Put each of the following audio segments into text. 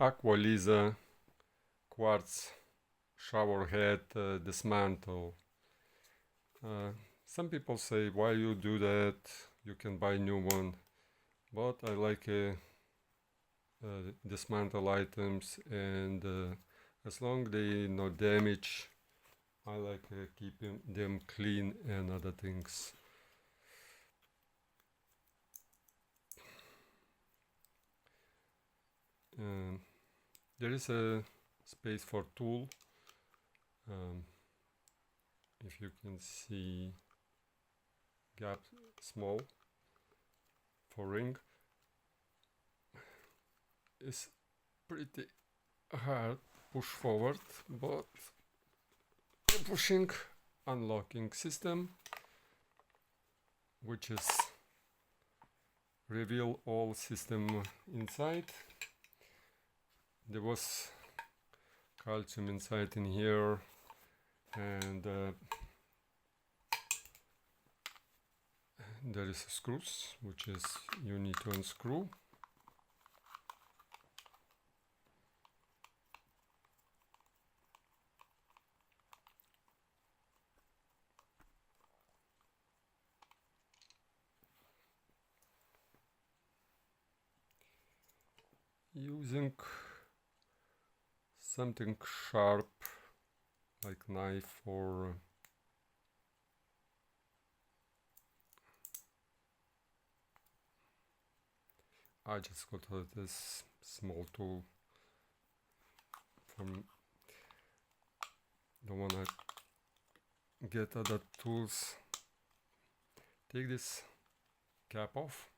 Aqualisa quartz shower head dismantle. Some people say, why you do that? You can buy new one. But I like dismantle items, and as long they no damage, I like keeping them clean and other things. There is a space for tool. If you can see, gap small for ring. It's pretty hard push forward, but pushing unlocking system, which is reveal all system inside. There was calcium inside in here, and there is screws, which is you need to unscrew. Using something sharp like knife or I just got this small tool from the one I get other tools. Take this cap off,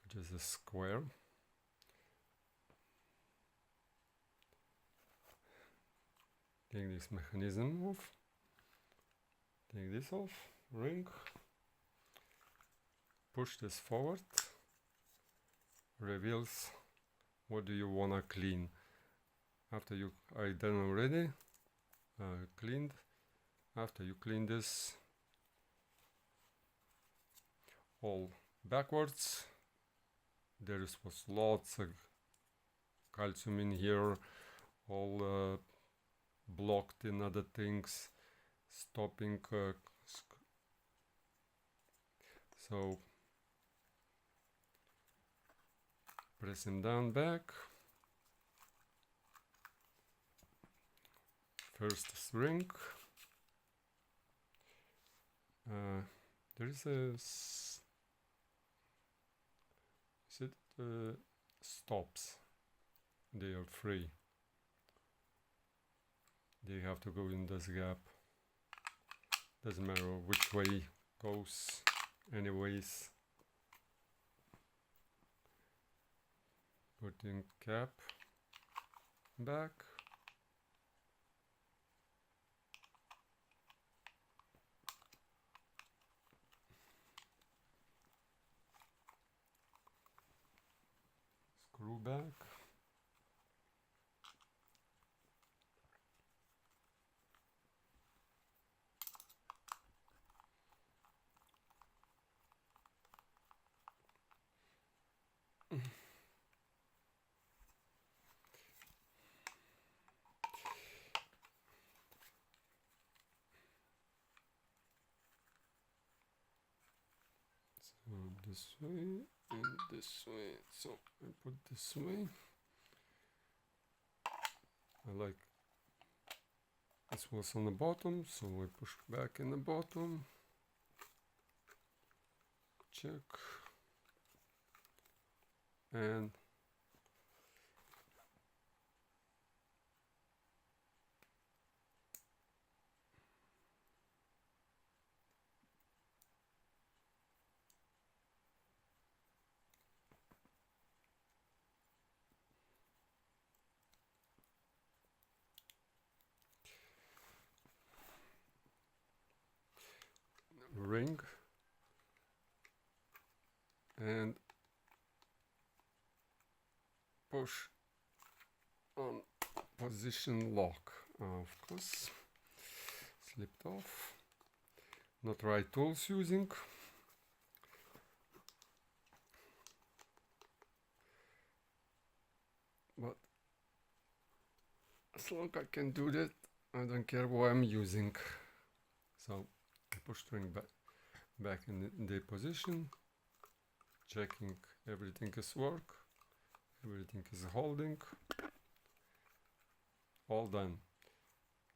which is a square. Take this mechanism off. Take this off, ring. Push this forward. Reveals what do you wanna clean. After you are done already, cleaned. After you clean this all backwards, there was lots of calcium in here, all blocked in other things, stopping. So press him down back. First ring. There is a stops. They are free. They have to go in this gap. Doesn't matter which way goes, anyways. Putting cap back. Screw back. So this way and this way. So I put this way. I like this was on the bottom, so I push back in the bottom. Check. And ring and push on position lock. Of course, slipped off. Not right tools using. but as long as I can do that, I don't care what I'm using. So I push string back in the position, checking everything is work, everything is holding. All done.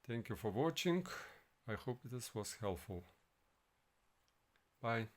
Thank you for watching. I hope this was helpful. Bye.